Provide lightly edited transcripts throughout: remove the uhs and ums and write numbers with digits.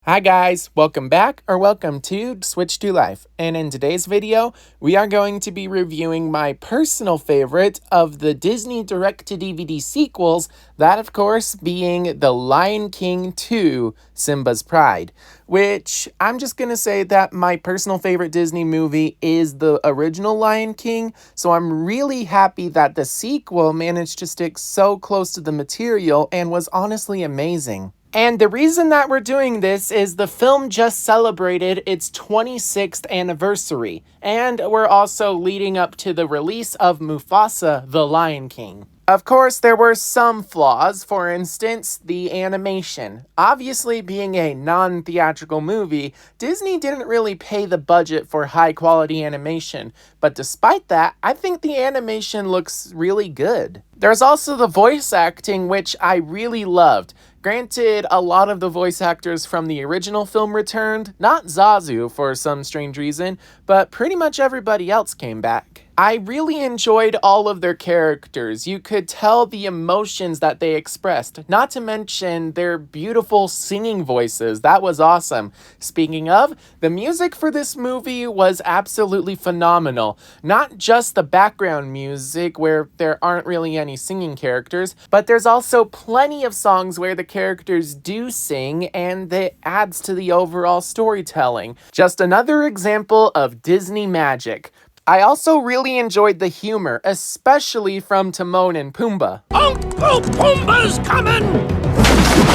Hi guys, welcome back or welcome to Switch to Life, and in today's video we are going to be reviewing my personal favorite of the Disney direct-to-DVD sequels, that of course being The Lion King 2, Simba's Pride, which I'm just gonna say that my personal favorite Disney movie is the original Lion King, so I'm really happy that the sequel managed to stick so close to the material and was honestly amazing. And the reason that we're doing this is the film just celebrated its 26th anniversary, and we're also leading up to the release of Mufasa, the Lion King. Of course, there were some flaws, for instance, the animation. Obviously, being a non-theatrical movie, Disney didn't really pay the budget for high-quality animation, but despite that, I think the animation looks really good. There's also the voice acting, which I really loved. Granted, a lot of the voice actors from the original film returned, not Zazu for some strange reason, but pretty much everybody else came back. I really enjoyed all of their characters. You could tell the emotions that they expressed, not to mention their beautiful singing voices. That was awesome. Speaking of, the music for this movie was absolutely phenomenal. Not just the background music where there aren't really any singing characters, but there's also plenty of songs where the characters do sing and that adds to the overall storytelling. Just another example of Disney magic. I also really enjoyed the humor, especially from Timon and Pumbaa. Uncle Pumbaa's coming!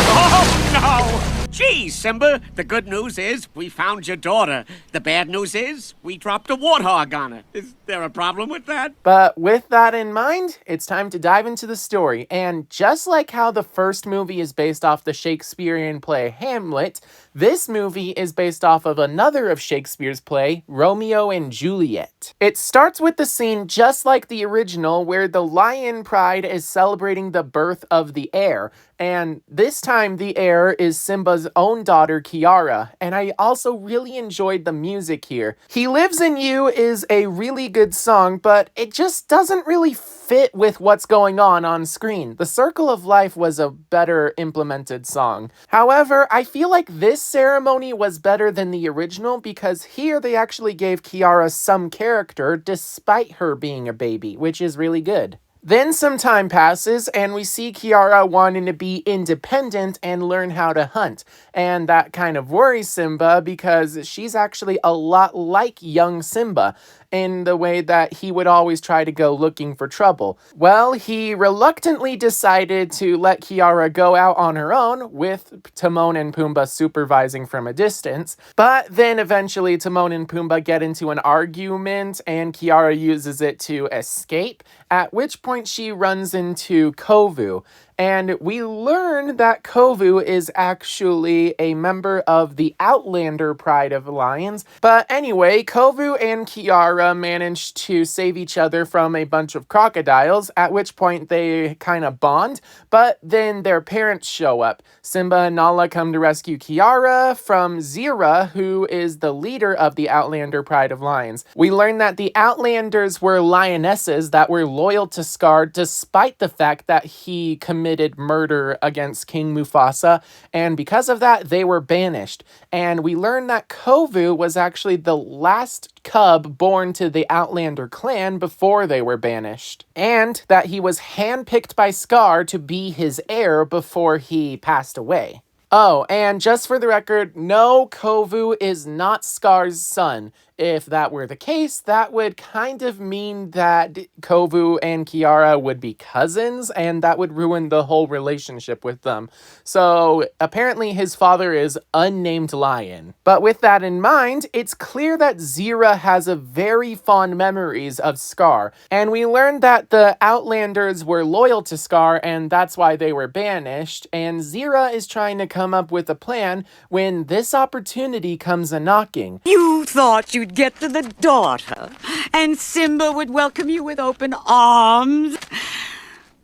Oh, no! Gee, Simba, the good news is we found your daughter. The bad news is we dropped a warthog on her. Is there a problem with that? But with that in mind, it's time to dive into the story. And just like how the first movie is based off the Shakespearean play Hamlet, this movie is based off of another of Shakespeare's play, Romeo and Juliet. It starts with the scene just like the original, where the Lion Pride is celebrating the birth of the heir. And this time the heir is Simba's own daughter, Kiara. And I also really enjoyed the music here. He Lives in You is a really good song, but it just doesn't really fit with what's going on screen. The Circle of Life was a better implemented song. However, I feel like this ceremony was better than the original because here they actually gave Kiara some character despite her being a baby, which is really good. Then some time passes, and we see Kiara wanting to be independent and learn how to hunt. And that kind of worries Simba because she's actually a lot like young Simba in the way that he would always try to go looking for trouble. Well, he reluctantly decided to let Kiara go out on her own, with Timon and Pumbaa supervising from a distance. But then eventually Timon and Pumbaa get into an argument, and Kiara uses it to escape, at which point she runs into Kovu. And we learn that Kovu is actually a member of the Outlander Pride of Lions. But anyway, Kovu and Kiara manage to save each other from a bunch of crocodiles, at which point they kind of bond. But then their parents show up. Simba and Nala come to rescue Kiara from Zira, who is the leader of the Outlander Pride of Lions. We learn that the Outlanders were lionesses that were loyal to Scar despite the fact that he committed murder against King Mufasa, and because of that, they were banished. And we learned that Kovu was actually the last cub born to the Outlander clan before they were banished, and that he was handpicked by Scar to be his heir before he passed away. Oh, and just for the record, no, Kovu is not Scar's son. If that were the case, that would kind of mean that Kovu and Kiara would be cousins, and that would ruin the whole relationship with them. So apparently his father is unnamed lion. But with that in mind, it's clear that Zira has a very fond memories of Scar, and we learned that the Outlanders were loyal to Scar, and that's why they were banished, and Zira is trying to come up with a plan when this opportunity comes a-knocking. You thought you'd get to the daughter, and Simba would welcome you with open arms.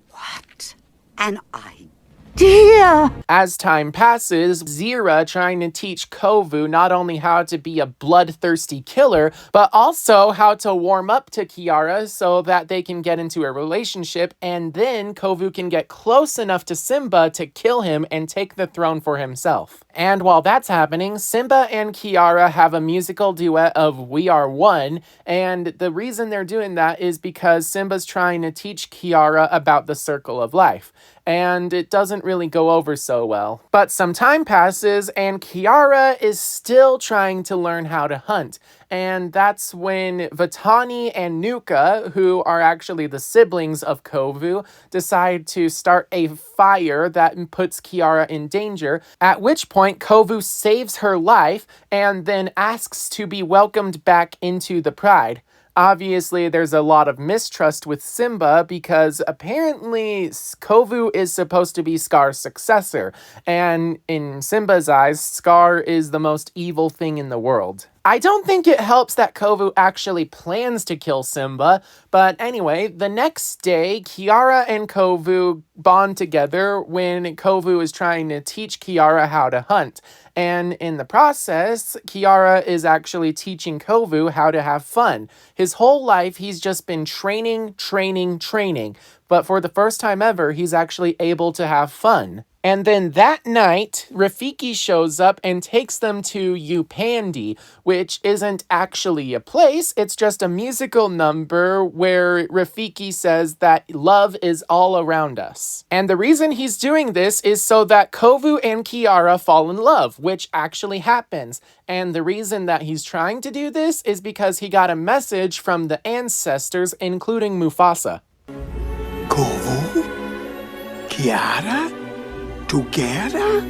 What an idea! As time passes, Zira trying to teach Kovu not only how to be a bloodthirsty killer, but also how to warm up to Kiara so that they can get into a relationship, and then Kovu can get close enough to Simba to kill him and take the throne for himself. And while that's happening, Simba and Kiara have a musical duet of We Are One, and the reason they're doing that is because Simba's trying to teach Kiara about the circle of life, and it doesn't really go over so well. But some time passes, and Kiara is still trying to learn how to hunt, and that's when Vatani and Nuka, who are actually the siblings of Kovu, decide to start a fire that puts Kiara in danger, at which point Kovu saves her life and then asks to be welcomed back into the Pride. Obviously, there's a lot of mistrust with Simba because apparently Kovu is supposed to be Scar's successor, and in Simba's eyes, Scar is the most evil thing in the world. I don't think it helps that Kovu actually plans to kill Simba, but anyway, the next day, Kiara and Kovu bond together when Kovu is trying to teach Kiara how to hunt. And in the process, Kiara is actually teaching Kovu how to have fun. His whole life, he's just been training. But for the first time ever, he's actually able to have fun. And then that night, Rafiki shows up and takes them to Upandi, which isn't actually a place, it's just a musical number where Rafiki says that love is all around us. And the reason he's doing this is so that Kovu and Kiara fall in love, which actually happens. And the reason that he's trying to do this is because he got a message from the ancestors, including Mufasa. Kovu? Kiara? Together?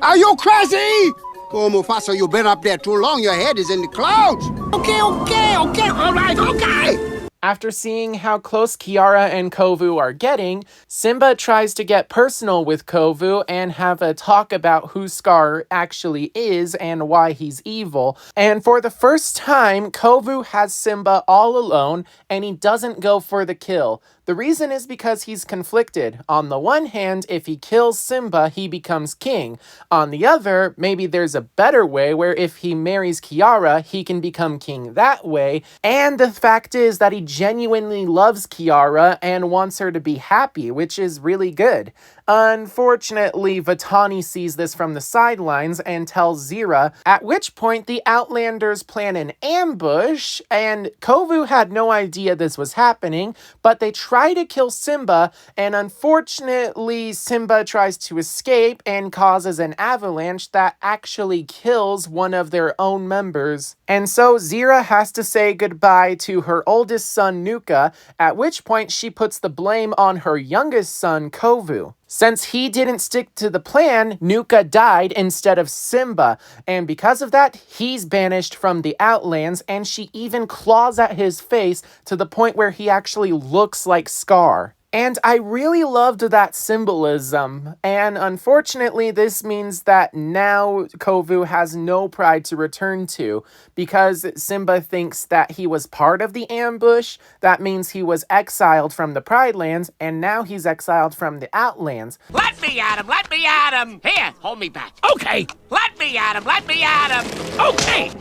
Are you crazy? Oh, Mufasa, you've been up there too long. Your head is in the clouds. Okay, all right, okay. After seeing how close Kiara and Kovu are getting, Simba tries to get personal with Kovu and have a talk about who Scar actually is and why he's evil. And for the first time, Kovu has Simba all alone and he doesn't go for the kill. The reason is because he's conflicted. On the one hand, if he kills Simba, he becomes king. On the other, maybe there's a better way where if he marries Kiara, he can become king that way. And the fact is that he genuinely loves Kiara and wants her to be happy, which is really good. Unfortunately, Vatani sees this from the sidelines and tells Zira, at which point the Outlanders plan an ambush, and Kovu had no idea this was happening, but they try to kill Simba, and unfortunately, Simba tries to escape and causes an avalanche that actually kills one of their own members. And so Zira has to say goodbye to her oldest son, Nuka, at which point she puts the blame on her youngest son, Kovu. Since he didn't stick to the plan, Nuka died instead of Simba, and because of that, he's banished from the Outlands, and she even claws at his face to the point where he actually looks like Scar. And I really loved that symbolism, and unfortunately this means that now Kovu has no pride to return to, because Simba thinks that he was part of the ambush. That means he was exiled from the Pride Lands, and now he's exiled from the Outlands. Let me at him! Here, hold me back. Okay! Let me at him! Okay!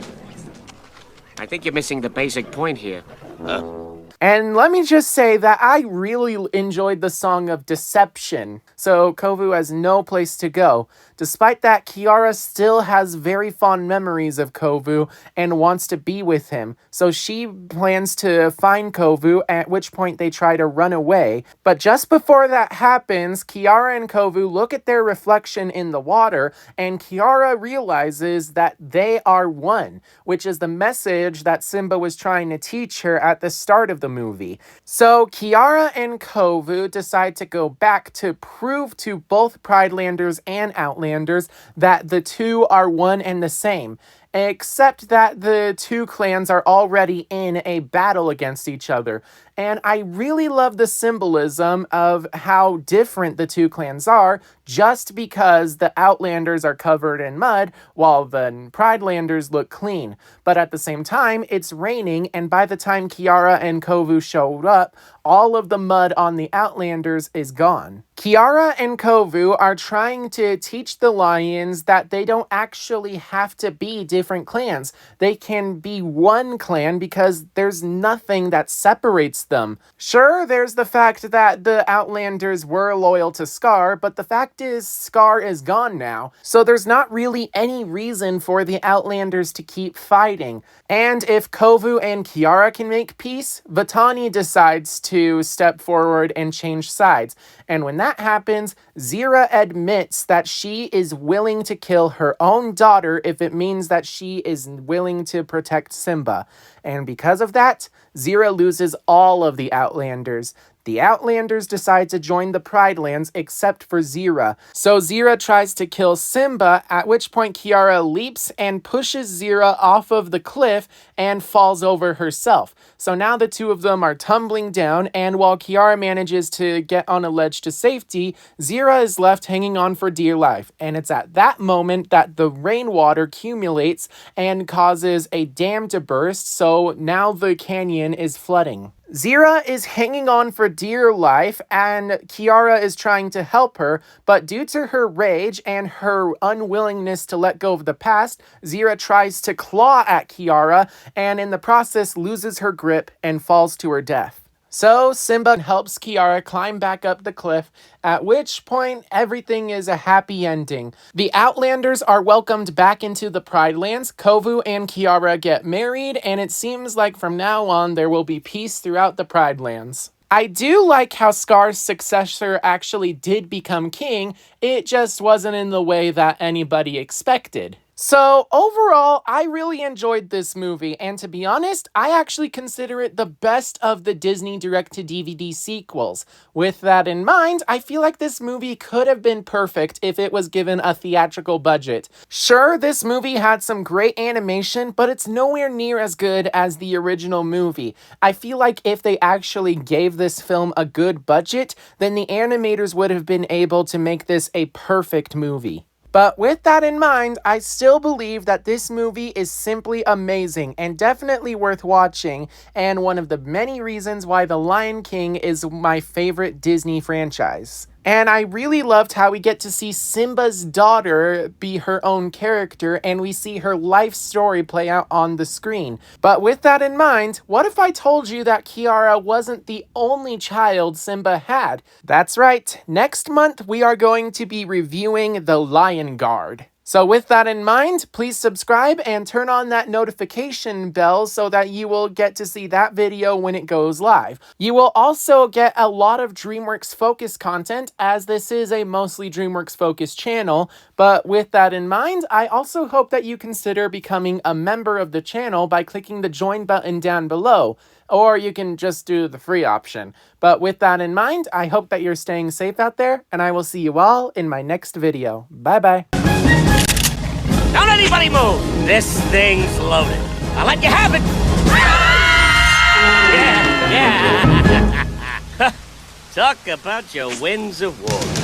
I think you're missing the basic point here. And let me just say that I really enjoyed the Song of Deception, so Kovu has no place to go. Despite that, Kiara still has very fond memories of Kovu and wants to be with him, so she plans to find Kovu, at which point they try to run away. But just before that happens, Kiara and Kovu look at their reflection in the water, and Kiara realizes that they are one, which is the message that Simba was trying to teach her at the start of the movie. So Kiara and Kovu decide to go back to prove to both Pridelanders and Outlanders that the two are one and the same, except that the two clans are already in a battle against each other. And I really love the symbolism of how different the two clans are, just because the Outlanders are covered in mud while the Pridelanders look clean. But at the same time, it's raining, and by the time Kiara and Kovu showed up, all of the mud on the Outlanders is gone. Kiara and Kovu are trying to teach the lions that they don't actually have to be different clans. They can be one clan because there's nothing that separates them. Sure, there's the fact that the Outlanders were loyal to Scar, but the fact is Scar is gone now, so there's not really any reason for the Outlanders to keep fighting. And if Kovu and Kiara can make peace, Vitani decides to step forward and change sides. And when that happens, Zira admits that she is willing to kill her own daughter if it means that she is willing to protect Simba. And because of that, Zira loses all of the Outlanders. The Outlanders decide to join the Pride Lands except for Zira. So Zira tries to kill Simba, at which point Kiara leaps and pushes Zira off of the cliff and falls over herself. So now the two of them are tumbling down, and while Kiara manages to get on a ledge to safety, Zira is left hanging on for dear life. And it's at that moment that the rainwater accumulates and causes a dam to burst, so now the canyon is flooding. Zira is hanging on for dear life, and Kiara is trying to help her, but due to her rage and her unwillingness to let go of the past, Zira tries to claw at Kiara, and in the process loses her grip and falls to her death. So Simba helps Kiara climb back up the cliff, at which point everything is a happy ending. The Outlanders are welcomed back into the Pride Lands, Kovu and Kiara get married, and it seems like from now on there will be peace throughout the Pride Lands. I do like how Scar's successor actually did become king, it just wasn't in the way that anybody expected. So overall, I really enjoyed this movie, and to be honest, I actually consider it the best of the Disney direct-to-DVD sequels. With that in mind, I feel like this movie could have been perfect if it was given a theatrical budget. Sure, this movie had some great animation, but it's nowhere near as good as the original movie. I feel like if they actually gave this film a good budget, then the animators would have been able to make this a perfect movie. But with that in mind, I still believe that this movie is simply amazing and definitely worth watching, and one of the many reasons why The Lion King is my favorite Disney franchise. And I really loved how we get to see Simba's daughter be her own character, and we see her life story play out on the screen. But with that in mind, what if I told you that Kiara wasn't the only child Simba had? That's right, next month we are going to be reviewing The Lion Guard. So with that in mind, please subscribe and turn on that notification bell so that you will get to see that video when it goes live. You will also get a lot of DreamWorks Focus content, as this is a mostly DreamWorks Focus channel. But with that in mind, I also hope that you consider becoming a member of the channel by clicking the join button down below. Or you can just do the free option. But with that in mind, I hope that you're staying safe out there, and I will see you all in my next video. Bye-bye. Don't anybody move! This thing's loaded. I'll let you have it! Yeah, yeah! Talk about your winds of war.